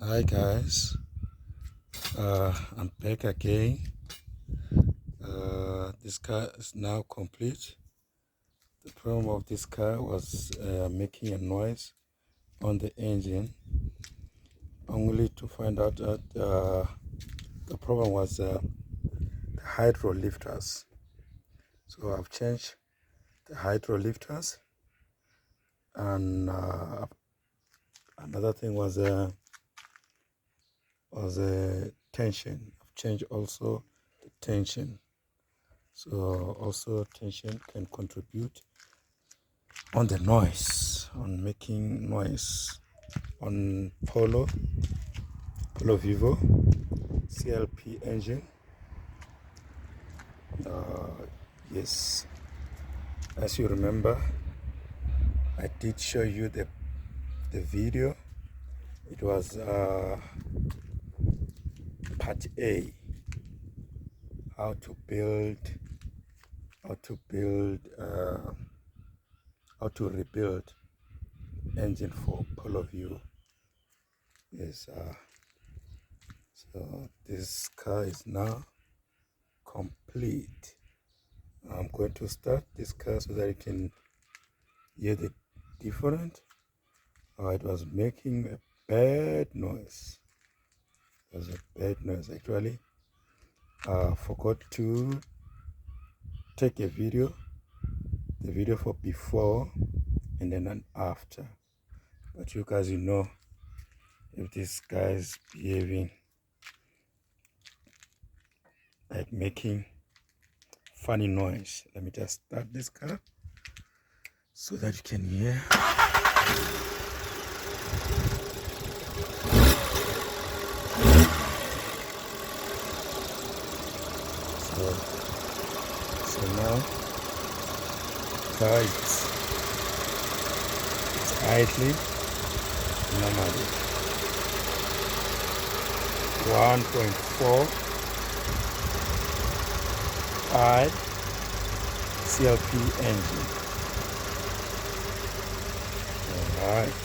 Hi guys, I'm back again. This car is now complete. The problem of this car was making a noise on the engine, only to find out that the problem was the hydro lifters. So I've changed the hydro lifters, and another thing was tension. I've changed also the tension. So also tension can contribute on the noise, on making noise on polo vivo CLP engine. Yes, as you remember, I did show you the video. It was part A, how to rebuild engine for polo view. Yes, so this car is now complete. I'm going to start this car so that you can hear the difference. It was making a bad noise. It was a bad noise actually. Forgot to take a video, the video for before and then an after. But you guys, if this guy is behaving like making funny noise. Let me just start this car so that you can hear. So now car is idling normally. 1.4 I CLP engine. All right.